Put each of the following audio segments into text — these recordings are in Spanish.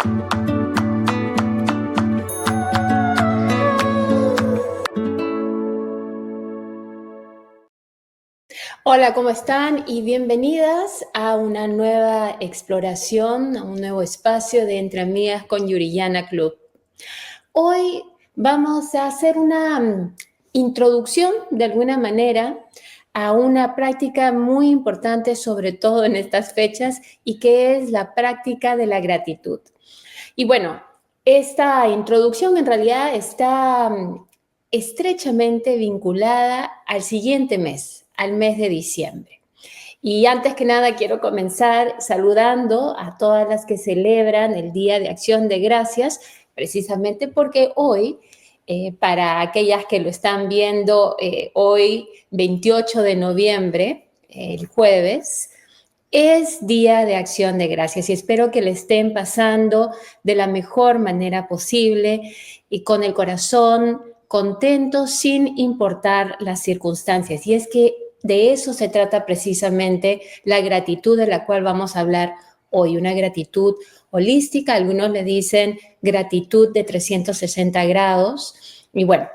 Hola, ¿cómo están? Y bienvenidas a una nueva exploración, a un nuevo espacio de Entre Amigas con Yuriyana Club. Hoy vamos a hacer una introducción, de alguna manera, a una práctica muy importante, sobre todo en estas fechas, y que es la práctica de la gratitud. Y bueno, esta introducción en realidad está estrechamente vinculada al siguiente mes, al mes de diciembre. Y antes que nada quiero comenzar saludando a todas las que celebran el Día de Acción de Gracias, precisamente porque hoy, para aquellas que lo están viendo hoy, 28 de noviembre, el jueves, es Día de Acción de Gracias y espero que le estén pasando de la mejor manera posible y con el corazón contento sin importar las circunstancias. Y es que de eso se trata precisamente la gratitud de la cual vamos a hablar hoy, una gratitud holística, algunos le dicen gratitud de 360 grados. Y bueno,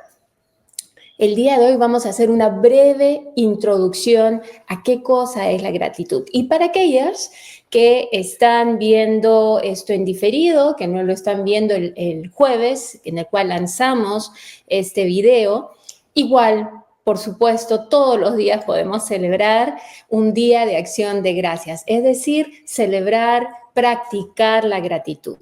el día de hoy vamos a hacer una breve introducción a qué cosa es la gratitud. Y para aquellas que están viendo esto en diferido, que no lo están viendo el jueves, en el cual lanzamos este video, igual, por supuesto, todos los días podemos celebrar un día de acción de gracias, es decir, celebrar, practicar la gratitud.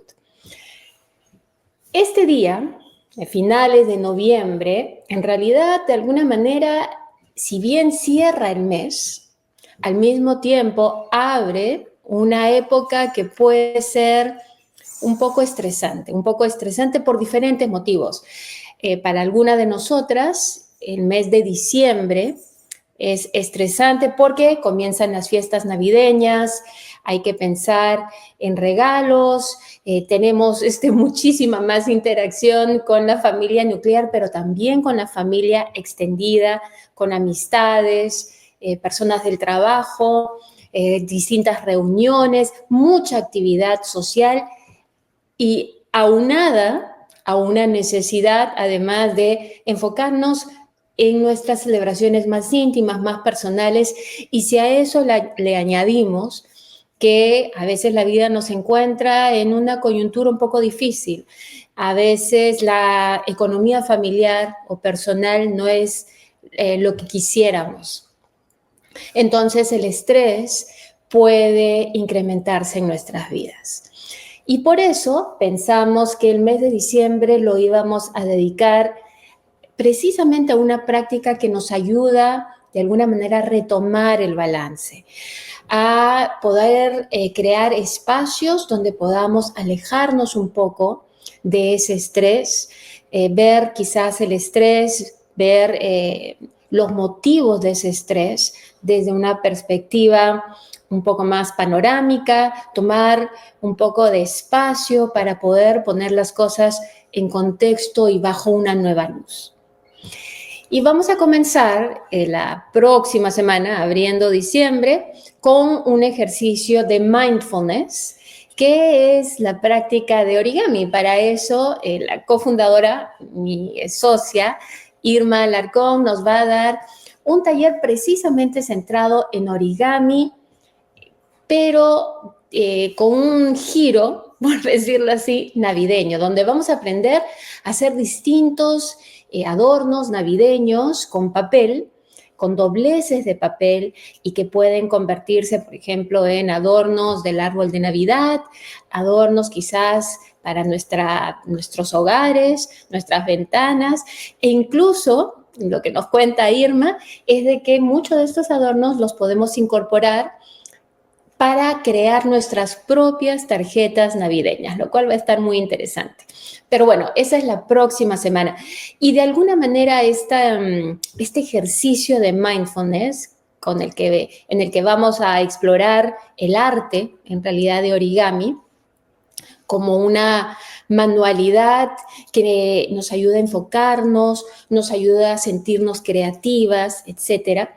Este día, a finales de noviembre, en realidad, de alguna manera, si bien cierra el mes, al mismo tiempo abre una época que puede ser un poco estresante por diferentes motivos. Para algunas de nosotras, el mes de diciembre es estresante porque comienzan las fiestas navideñas, hay que pensar en regalos, tenemos muchísima más interacción con la familia nuclear, pero también con la familia extendida, con amistades, personas del trabajo, distintas reuniones, mucha actividad social y aunada a una necesidad, además de enfocarnos en nuestras celebraciones más íntimas, más personales, y si a eso le añadimos que a veces la vida nos encuentra en una coyuntura un poco difícil, a veces la economía familiar o personal no es lo que quisiéramos. Entonces el estrés puede incrementarse en nuestras vidas. Y por eso pensamos que el mes de diciembre lo íbamos a dedicar precisamente a una práctica que nos ayuda de alguna manera a retomar el balance, a poder crear espacios donde podamos alejarnos un poco de ese estrés, ver quizás el estrés, ver los motivos de ese estrés desde una perspectiva un poco más panorámica, tomar un poco de espacio para poder poner las cosas en contexto y bajo una nueva luz. Y vamos a comenzar la próxima semana, abriendo diciembre, con un ejercicio de mindfulness, que es la práctica de origami. Para eso, la cofundadora, mi socia, Irma Alarcón, nos va a dar un taller precisamente centrado en origami, pero con un giro, por decirlo así, navideño, donde vamos a aprender a hacer distintos adornos navideños con papel, con dobleces de papel y que pueden convertirse, por ejemplo, en adornos del árbol de Navidad, adornos quizás para nuestros hogares, nuestras ventanas, e incluso, lo que nos cuenta Irma, es de que muchos de estos adornos los podemos incorporar para crear nuestras propias tarjetas navideñas, lo cual va a estar muy interesante. Pero bueno, esa es la próxima semana. Y de alguna manera este ejercicio de mindfulness en el que vamos a explorar el arte, en realidad, de origami, como una manualidad que nos ayuda a enfocarnos, nos ayuda a sentirnos creativas, etcétera,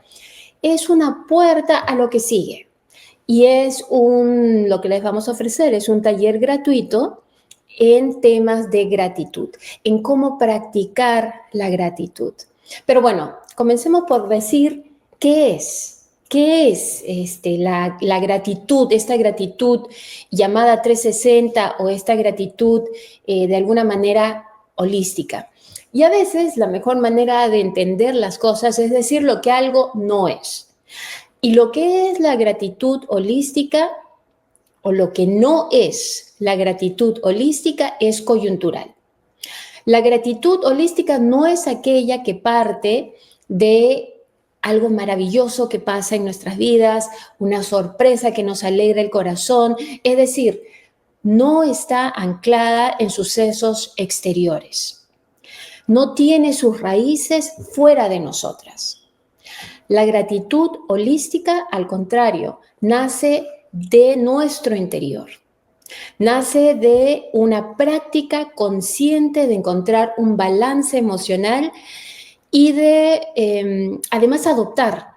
es una puerta a lo que sigue. Y lo que les vamos a ofrecer es un taller gratuito en temas de gratitud, en cómo practicar la gratitud. Pero bueno, comencemos por decir qué es. ¿Qué es la gratitud, esta gratitud llamada 360 o esta gratitud de alguna manera holística? Y a veces la mejor manera de entender las cosas es decir lo que algo no es. Y lo que es la gratitud holística o lo que no es la gratitud holística es coyuntural. La gratitud holística no es aquella que parte de algo maravilloso que pasa en nuestras vidas, una sorpresa que nos alegra el corazón, es decir, no está anclada en sucesos exteriores. No tiene sus raíces fuera de nosotras. La gratitud holística, al contrario, nace de nuestro interior. Nace de una práctica consciente de encontrar un balance emocional y de, además, adoptar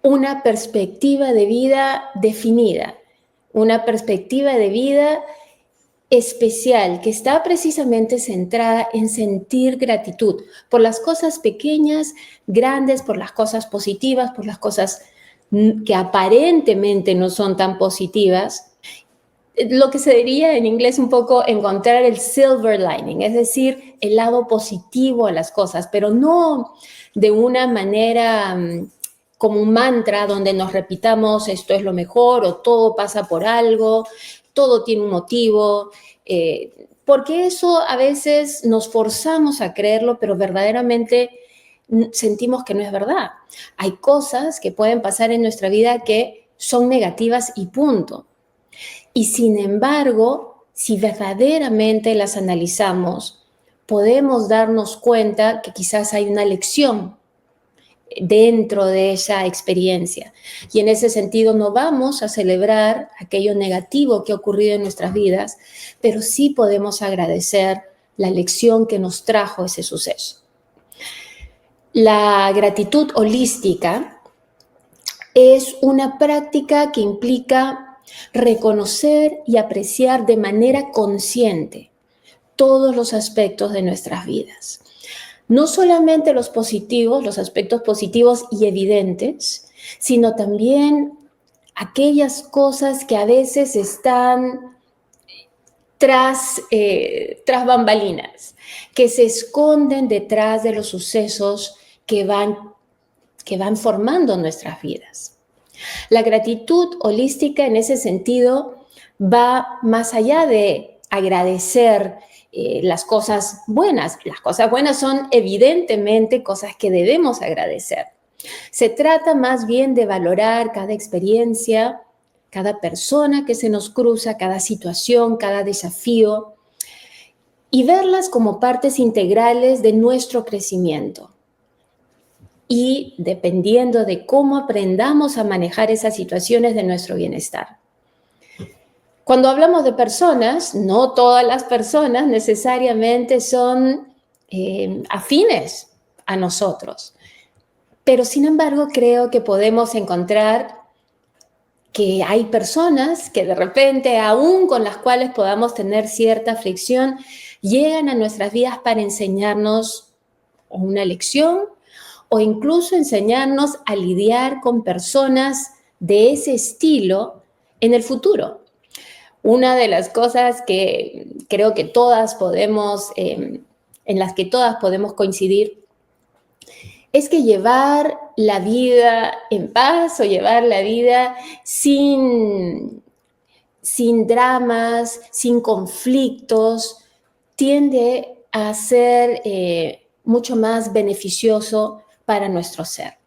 una perspectiva de vida definida, una perspectiva de vida especial que está precisamente centrada en sentir gratitud por las cosas pequeñas, grandes, por las cosas positivas, por las cosas que aparentemente no son tan positivas. Lo que se diría en inglés un poco encontrar el silver lining, es decir, el lado positivo a las cosas, pero no de una manera como un mantra donde nos repitamos esto es lo mejor o todo pasa por algo, todo tiene un motivo, porque eso a veces nos forzamos a creerlo, pero verdaderamente sentimos que no es verdad. Hay cosas que pueden pasar en nuestra vida que son negativas y punto. Y sin embargo, si verdaderamente las analizamos, podemos darnos cuenta que quizás hay una lección dentro de esa experiencia. Y en ese sentido no vamos a celebrar aquello negativo que ha ocurrido en nuestras vidas, pero sí podemos agradecer la lección que nos trajo ese suceso. La gratitud holística es una práctica que implica reconocer y apreciar de manera consciente todos los aspectos de nuestras vidas. No solamente los positivos, los aspectos positivos y evidentes, sino también aquellas cosas que a veces están tras bambalinas, que se esconden detrás de los sucesos que van formando nuestras vidas. La gratitud holística en ese sentido va más allá de agradecer las cosas buenas. Las cosas buenas son evidentemente cosas que debemos agradecer. Se trata más bien de valorar cada experiencia, cada persona que se nos cruza, cada situación, cada desafío y verlas como partes integrales de nuestro crecimiento. Y dependiendo de cómo aprendamos a manejar esas situaciones de nuestro bienestar. Cuando hablamos de personas, no todas las personas necesariamente son afines a nosotros, pero sin embargo creo que podemos encontrar que hay personas que de repente, aún con las cuales podamos tener cierta fricción, llegan a nuestras vidas para enseñarnos una lección, o incluso enseñarnos a lidiar con personas de ese estilo en el futuro. Una de las cosas que creo que todas podemos, en las que todas podemos coincidir, es que llevar la vida en paz o llevar la vida sin dramas, sin conflictos, tiende a ser mucho más beneficioso para nuestro ser.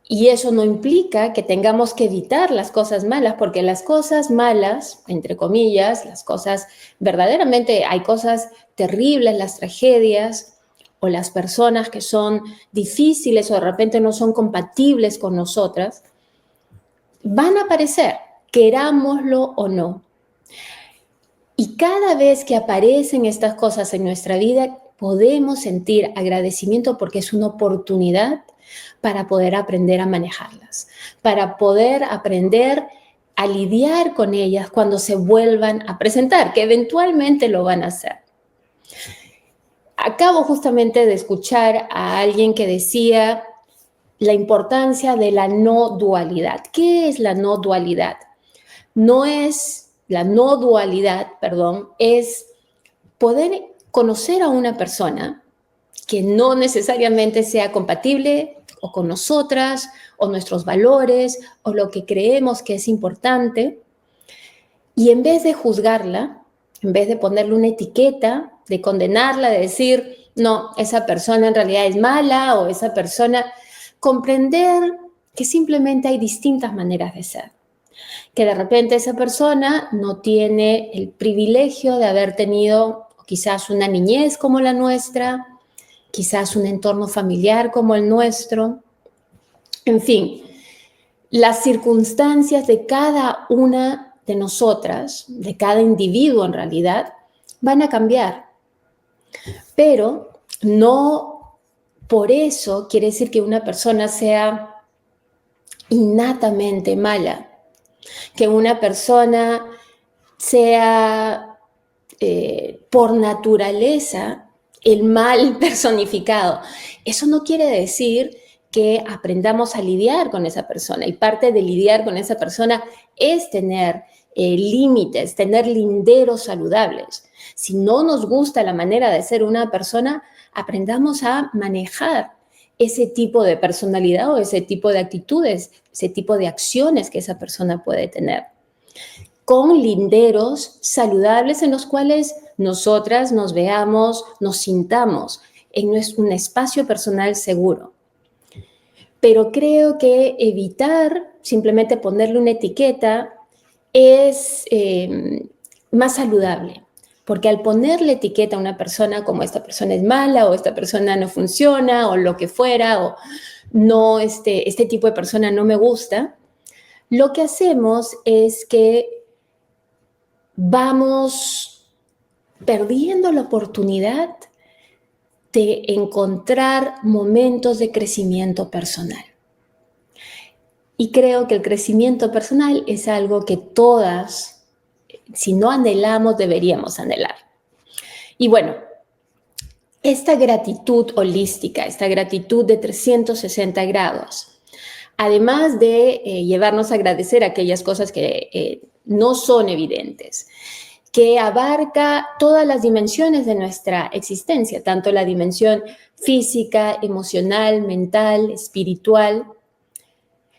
Y eso no implica que tengamos que evitar las cosas malas, porque las cosas malas, entre comillas, las cosas verdaderamente, hay cosas terribles, las tragedias o las personas que son difíciles o de repente no son compatibles con nosotras, van a aparecer, querámoslo o no. Y cada vez que aparecen estas cosas en nuestra vida, podemos sentir agradecimiento porque es una oportunidad para poder aprender a manejarlas, para poder aprender a lidiar con ellas cuando se vuelvan a presentar, que eventualmente lo van a hacer. Acabo justamente de escuchar a alguien que decía la importancia de la no dualidad. ¿Qué es la no dualidad? La no dualidad, es poder conocer a una persona que no necesariamente sea compatible o con nosotras, o nuestros valores, o lo que creemos que es importante, y en vez de juzgarla, en vez de ponerle una etiqueta, de condenarla, de decir, no, esa persona en realidad es mala, o esa persona, comprender que simplemente hay distintas maneras de ser. Que de repente esa persona no tiene el privilegio de haber tenido quizás una niñez como la nuestra, quizás un entorno familiar como el nuestro. En fin, las circunstancias de cada una de nosotras, de cada individuo en realidad, van a cambiar. Pero no por eso quiere decir que una persona sea innatamente mala, que una persona sea por naturaleza el mal personificado. Eso no quiere decir que aprendamos a lidiar con esa persona, y parte de lidiar con esa persona es tener límites, tener linderos saludables. Si no nos gusta la manera de ser una persona, aprendamos a manejar ese tipo de personalidad o ese tipo de actitudes, ese tipo de acciones que esa persona puede tener, con linderos saludables en los cuales nosotras nos veamos, nos sintamos en un espacio personal seguro. Pero creo que evitar simplemente ponerle una etiqueta es más saludable, porque al ponerle etiqueta a una persona como esta persona es mala, o esta persona no funciona, o lo que fuera, o no, este tipo de persona no me gusta, lo que hacemos es que vamos perdiendo la oportunidad de encontrar momentos de crecimiento personal. Y creo que el crecimiento personal es algo que todas, si no anhelamos, deberíamos anhelar. Y bueno, esta gratitud holística, esta gratitud de 360 grados, además de llevarnos a agradecer aquellas cosas que no son evidentes, que abarca todas las dimensiones de nuestra existencia, tanto la dimensión física, emocional, mental, espiritual,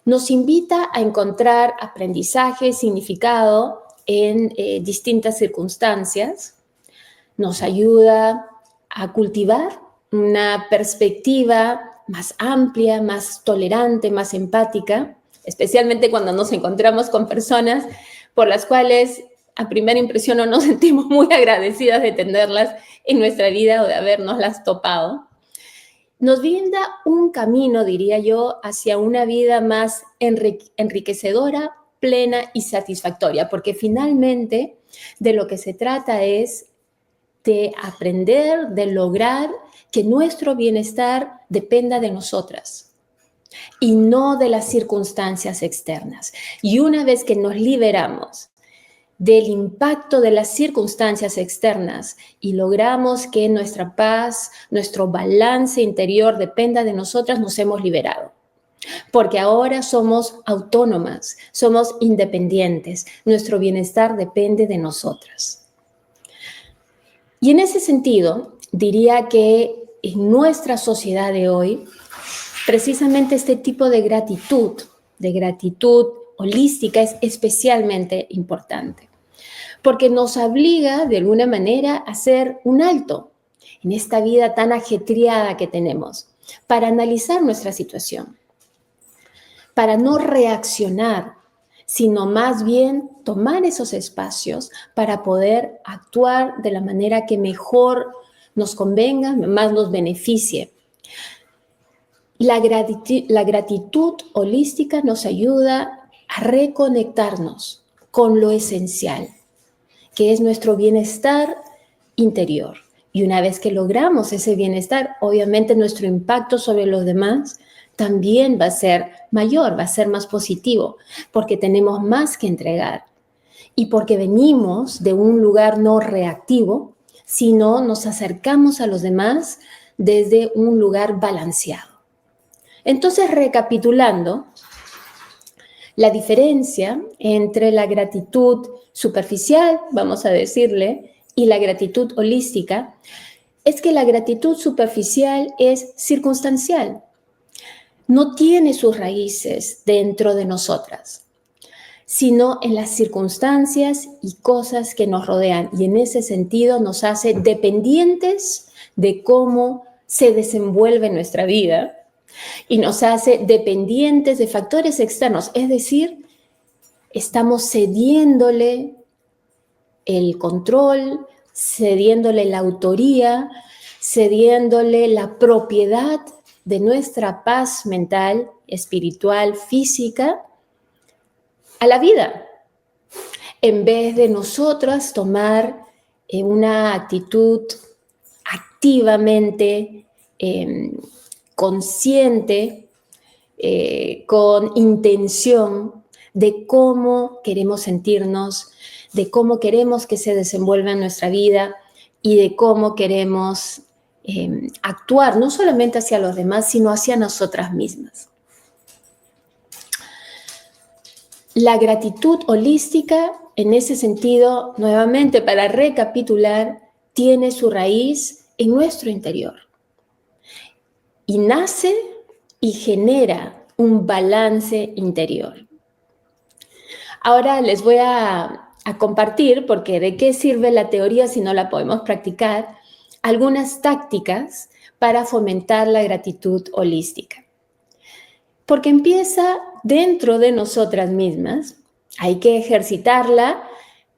nos invita a encontrar aprendizaje, significado en distintas circunstancias, nos ayuda a cultivar una perspectiva más amplia, más tolerante, más empática, especialmente cuando nos encontramos con personas por las cuales a primera impresión no nos sentimos muy agradecidas de tenerlas en nuestra vida o de habernoslas topado. Nos brinda un camino, diría yo, hacia una vida más enriquecedora, plena y satisfactoria, porque finalmente de lo que se trata es de aprender, de lograr que nuestro bienestar dependa de nosotras y no de las circunstancias externas. Y una vez que nos liberamos del impacto de las circunstancias externas y logramos que nuestra paz, nuestro balance interior dependa de nosotras, nos hemos liberado. Porque ahora somos autónomas, somos independientes, nuestro bienestar depende de nosotras. Y en ese sentido, diría que en nuestra sociedad de hoy, precisamente este tipo de gratitud holística es especialmente importante, porque nos obliga de alguna manera a hacer un alto en esta vida tan ajetreada que tenemos, para analizar nuestra situación, para no reaccionar, sino más bien tomar esos espacios para poder actuar de la manera que mejor nos convenga, más nos beneficie. La gratitud holística nos ayuda a reconectarnos con lo esencial, que es nuestro bienestar interior. Y una vez que logramos ese bienestar, obviamente nuestro impacto sobre los demás también va a ser mayor, va a ser más positivo, porque tenemos más que entregar y porque venimos de un lugar no reactivo, sino nos acercamos a los demás desde un lugar balanceado. Entonces, recapitulando, la diferencia entre la gratitud superficial, vamos a decirle, y la gratitud holística, es que la gratitud superficial es circunstancial, no tiene sus raíces dentro de nosotras, sino en las circunstancias y cosas que nos rodean, y en ese sentido nos hace dependientes de cómo se desenvuelve nuestra vida y nos hace dependientes de factores externos, es decir, estamos cediéndole el control, cediéndole la autoría, cediéndole la propiedad de nuestra paz mental, espiritual, física, a la vida, en vez de nosotras tomar una actitud activamente consciente, con intención de cómo queremos sentirnos, de cómo queremos que se desenvuelva en nuestra vida y de cómo queremos actuar, no solamente hacia los demás, sino hacia nosotras mismas. La gratitud holística, en ese sentido, nuevamente para recapitular, tiene su raíz en nuestro interior y nace y genera un balance interior. Ahora les voy a compartir, porque ¿de qué sirve la teoría si no la podemos practicar? Algunas tácticas para fomentar la gratitud holística. Porque empieza dentro de nosotras mismas, hay que ejercitarla,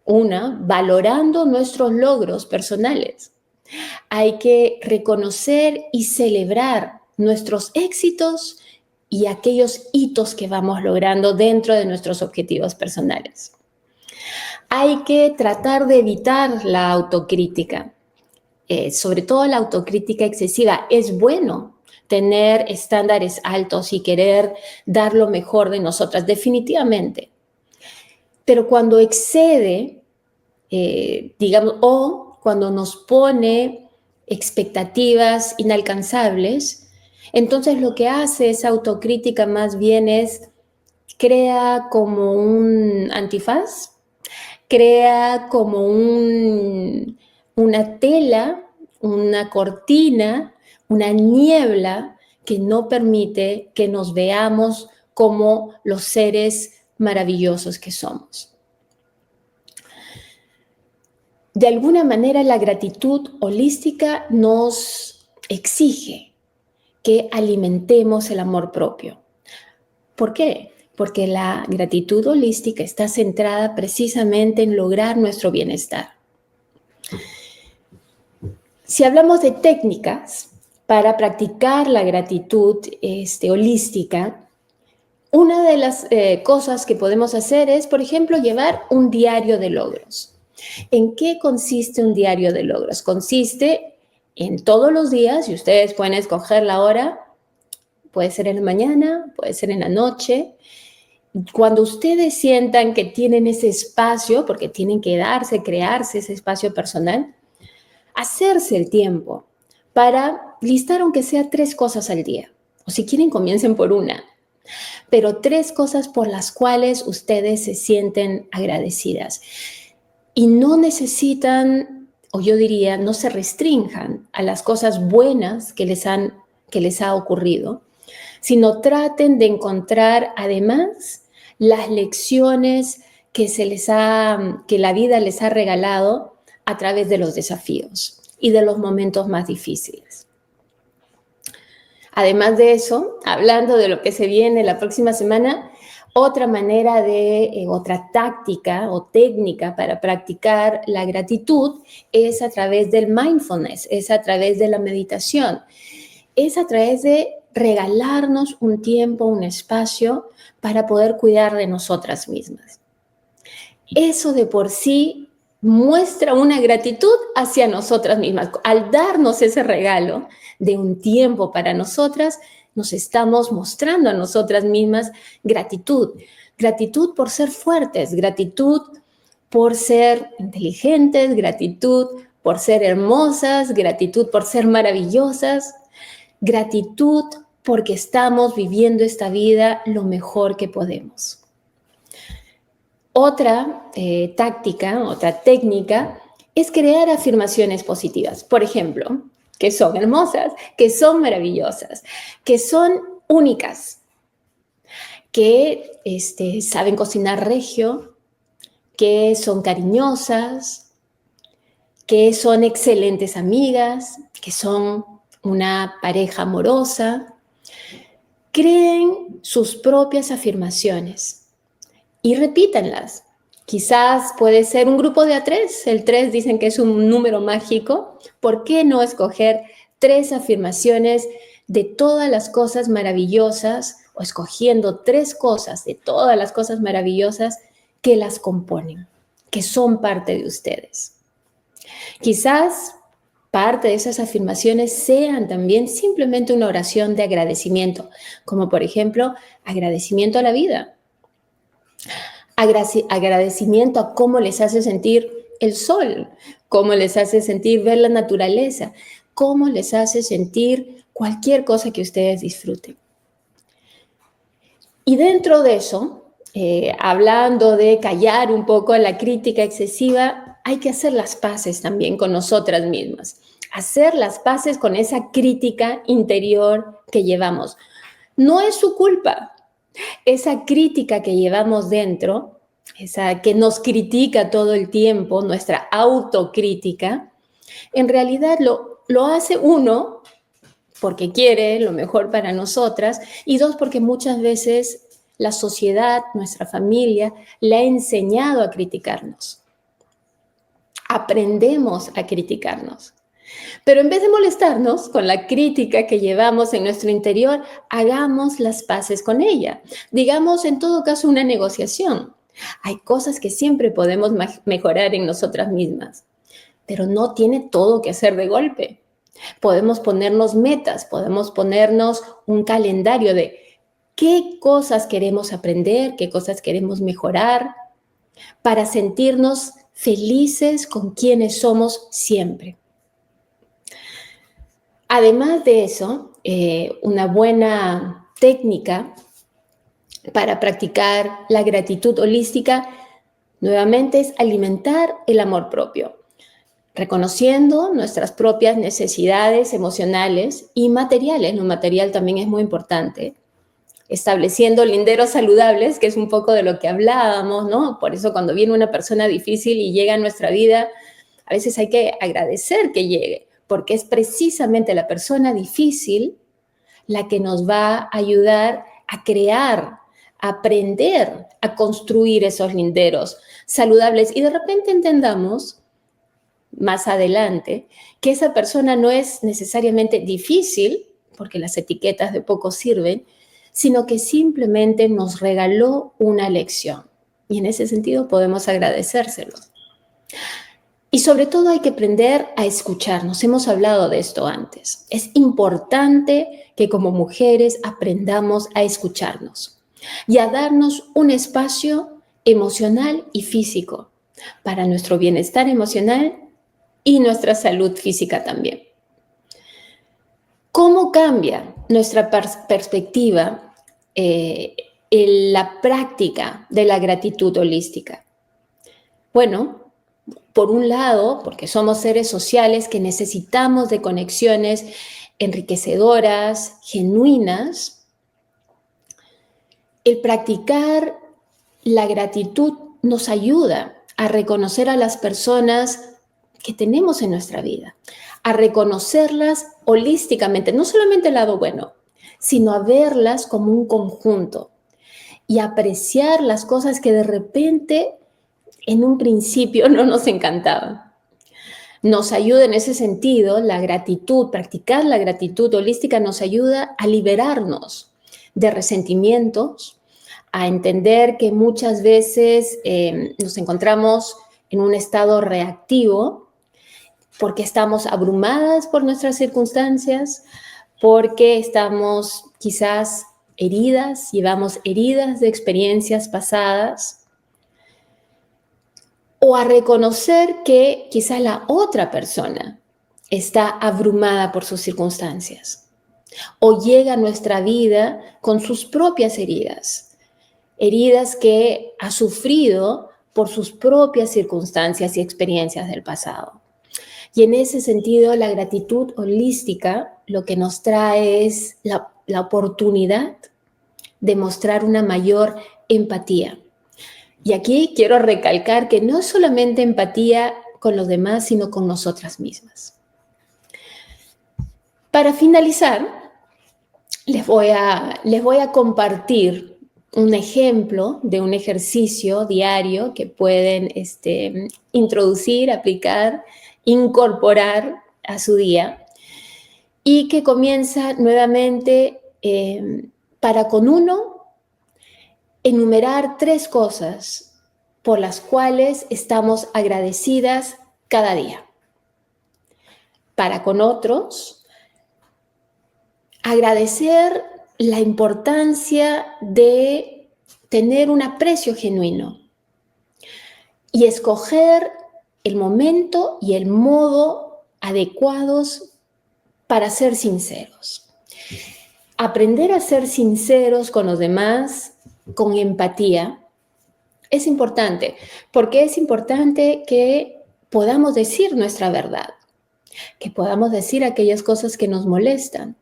valorando nuestros logros personales. Hay que reconocer y celebrar nuestros éxitos y aquellos hitos que vamos logrando dentro de nuestros objetivos personales. Hay que tratar de evitar la autocrítica, sobre todo la autocrítica excesiva. Es bueno tener estándares altos y querer dar lo mejor de nosotras, definitivamente. Pero cuando excede, o cuando nos pone expectativas inalcanzables, entonces lo que hace esa autocrítica más bien es crea como un antifaz, crea como una tela, una cortina, una niebla que no permite que nos veamos como los seres maravillosos que somos. De alguna manera, la gratitud holística nos exige que alimentemos el amor propio. ¿Por qué? Porque la gratitud holística está centrada precisamente en lograr nuestro bienestar. Si hablamos de técnicas para practicar la gratitud holística, una de las cosas que podemos hacer es, por ejemplo, llevar un diario de logros. ¿En qué consiste un diario de logros? Consiste en todos los días, y ustedes pueden escoger la hora, puede ser en la mañana, puede ser en la noche. Cuando ustedes sientan que tienen ese espacio, porque tienen que crearse ese espacio personal, hacerse el tiempo para listar aunque sea 3 cosas al día. O si quieren, comiencen por una. Pero 3 cosas por las cuales ustedes se sienten agradecidas. Y no necesitan, o yo diría, no se restrinjan a las cosas buenas que les ha ocurrido, sino traten de encontrar además las lecciones que la vida les ha regalado a través de los desafíos y de los momentos más difíciles. Además de eso, hablando de lo que se viene la próxima semana, otra táctica o técnica para practicar la gratitud es a través del mindfulness, es a través de la meditación, es a través de regalarnos un tiempo, un espacio para poder cuidar de nosotras mismas. Eso de por sí muestra una gratitud hacia nosotras mismas. Al darnos ese regalo de un tiempo para nosotras, nos estamos mostrando a nosotras mismas gratitud. Gratitud por ser fuertes, gratitud por ser inteligentes, gratitud por ser hermosas, gratitud por ser maravillosas, gratitud porque estamos viviendo esta vida lo mejor que podemos. Otra táctica, otra técnica es crear afirmaciones positivas. Por ejemplo, que son hermosas, que son maravillosas, que son únicas, que saben cocinar regio, que son cariñosas, que son excelentes amigas, que son una pareja amorosa. Creen sus propias afirmaciones y repítanlas. Quizás puede ser un grupo de A3. El 3 dicen que es un número mágico. ¿Por qué no escoger 3 afirmaciones de todas las cosas maravillosas o escogiendo 3 cosas de todas las cosas maravillosas que las componen, que son parte de ustedes? Quizás parte de esas afirmaciones sean también simplemente una oración de agradecimiento, como por ejemplo, agradecimiento a la vida. Agradecimiento a cómo les hace sentir el sol, cómo les hace sentir ver la naturaleza, cómo les hace sentir cualquier cosa que ustedes disfruten. Y dentro de eso, hablando de callar un poco la crítica excesiva, hay que hacer las paces también con nosotras mismas. Hacer las paces con esa crítica interior que llevamos. No es su culpa. Esa crítica que llevamos dentro, esa que nos critica todo el tiempo, nuestra autocrítica, en realidad lo hace uno porque quiere lo mejor para nosotras y 2 porque muchas veces la sociedad, nuestra familia, le ha enseñado a criticarnos. Aprendemos a criticarnos. Pero en vez de molestarnos con la crítica que llevamos en nuestro interior, hagamos las paces con ella. Digamos, en todo caso, una negociación. Hay cosas que siempre podemos mejorar en nosotras mismas, pero no tiene todo que ser de golpe. Podemos ponernos metas, podemos ponernos un calendario de qué cosas queremos aprender, qué cosas queremos mejorar, para sentirnos felices con quienes somos siempre. Además de eso, una buena técnica para practicar la gratitud holística, nuevamente, es alimentar el amor propio, reconociendo nuestras propias necesidades emocionales y materiales. Lo material también es muy importante. Estableciendo linderos saludables, que es un poco de lo que hablábamos, ¿no? Por eso cuando viene una persona difícil y llega a nuestra vida, a veces hay que agradecer que llegue, porque es precisamente la persona difícil la que nos va a ayudar a crear, a aprender, a construir esos linderos saludables. Y de repente entendamos más adelante que esa persona no es necesariamente difícil, porque las etiquetas de poco sirven, sino que simplemente nos regaló una lección. Y en ese sentido podemos agradecérselo. Y sobre todo hay que aprender a escucharnos. Hemos hablado de esto antes. Es importante que como mujeres aprendamos a escucharnos y a darnos un espacio emocional y físico para nuestro bienestar emocional y nuestra salud física también. ¿Cómo cambia nuestra perspectiva en la práctica de la gratitud holística? Bueno, por un lado, porque somos seres sociales que necesitamos de conexiones enriquecedoras, genuinas, el practicar la gratitud nos ayuda a reconocer a las personas que tenemos en nuestra vida, a reconocerlas holísticamente, no solamente el lado bueno, sino a verlas como un conjunto y apreciar las cosas que de repente en un principio no nos encantaban. Nos ayuda en ese sentido, la gratitud, practicar la gratitud holística nos ayuda a liberarnos de resentimientos, a entender que muchas veces nos encontramos en un estado reactivo porque estamos abrumadas por nuestras circunstancias, porque estamos quizás heridas, llevamos heridas de experiencias pasadas, o a reconocer que quizás la otra persona está abrumada por sus circunstancias, o llega a nuestra vida con sus propias heridas, heridas que ha sufrido por sus propias circunstancias y experiencias del pasado. Y en ese sentido, la gratitud holística lo que nos trae es la oportunidad de mostrar una mayor empatía. Y aquí quiero recalcar que no es solamente empatía con los demás, sino con nosotras mismas. Para finalizar, les voy a compartir un ejemplo de un ejercicio diario que pueden introducir, aplicar, incorporar a su día y que comienza nuevamente para con uno enumerar 3 cosas por las cuales estamos agradecidas cada día. Para con otros, agradecer la importancia de tener un aprecio genuino y escoger el momento y el modo adecuados para ser sinceros. Aprender a ser sinceros con los demás, con empatía, es importante, porque es importante que podamos decir nuestra verdad, que podamos decir aquellas cosas que nos molestan,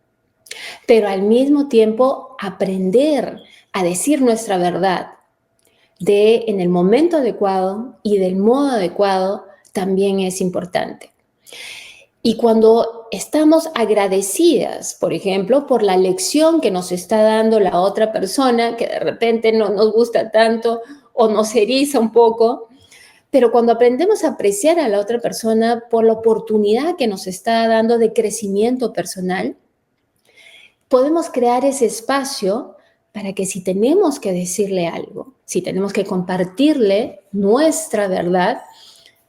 pero al mismo tiempo aprender a decir nuestra verdad en el momento adecuado y del modo adecuado también es importante. Y cuando estamos agradecidas, por ejemplo, por la lección que nos está dando la otra persona, que de repente no nos gusta tanto o nos eriza un poco, pero cuando aprendemos a apreciar a la otra persona por la oportunidad que nos está dando de crecimiento personal, podemos crear ese espacio para que si tenemos que decirle algo, si tenemos que compartirle nuestra verdad,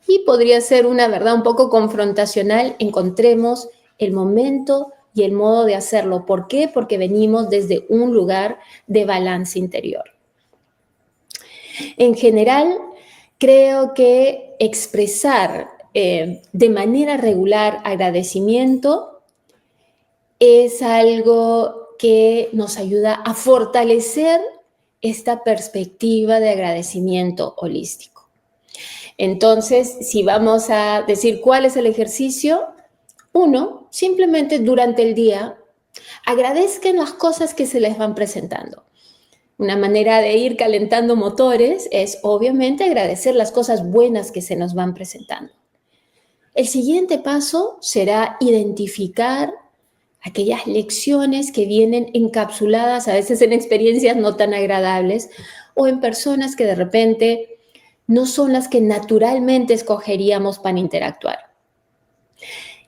y podría ser una verdad un poco confrontacional, encontremos el momento y el modo de hacerlo. ¿Por qué? Porque venimos desde un lugar de balance interior. En general, creo que expresar de manera regular agradecimiento es algo que nos ayuda a fortalecer esta perspectiva de agradecimiento holístico. Entonces, si vamos a decir cuál es el ejercicio, 1, simplemente durante el día, agradezcan las cosas que se les van presentando. Una manera de ir calentando motores es, obviamente, agradecer las cosas buenas que se nos van presentando. El siguiente paso será identificar aquellas lecciones que vienen encapsuladas a veces en experiencias no tan agradables o en personas que de repente no son las que naturalmente escogeríamos para interactuar.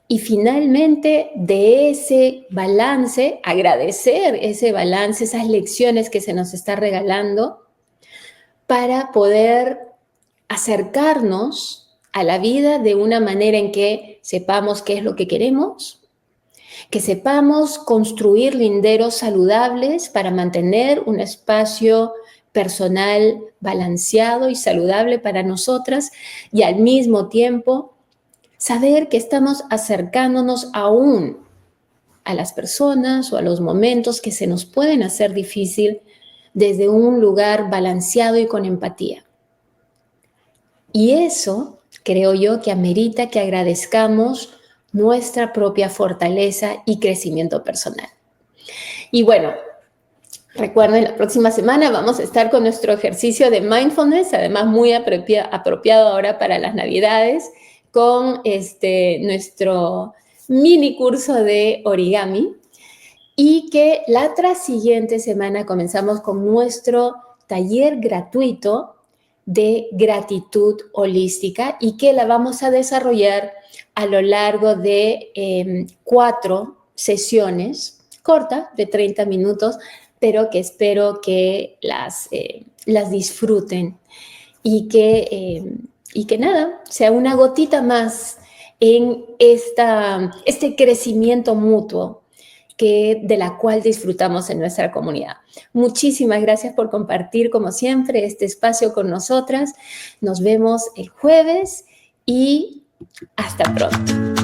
Y finalmente, de ese balance, agradecer ese balance, esas lecciones que se nos está regalando, para poder acercarnos a la vida de una manera en que sepamos qué es lo que queremos, que sepamos construir linderos saludables para mantener un espacio personal balanceado y saludable para nosotras y al mismo tiempo saber que estamos acercándonos aún a las personas o a los momentos que se nos pueden hacer difícil desde un lugar balanceado y con empatía. Y eso creo yo que amerita que agradezcamos nuestra propia fortaleza y crecimiento personal. Y bueno, recuerden, la próxima semana vamos a estar con nuestro ejercicio de mindfulness, además muy apropiado ahora para las Navidades, con nuestro mini curso de origami. Y que la siguiente semana comenzamos con nuestro taller gratuito de gratitud holística y que la vamos a desarrollar a lo largo de 4 sesiones cortas de 30 minutos, pero que espero que las disfruten y que nada, sea una gotita más en este crecimiento mutuo de la cual disfrutamos en nuestra comunidad. Muchísimas gracias por compartir, como siempre, este espacio con nosotras. Nos vemos el jueves y hasta pronto.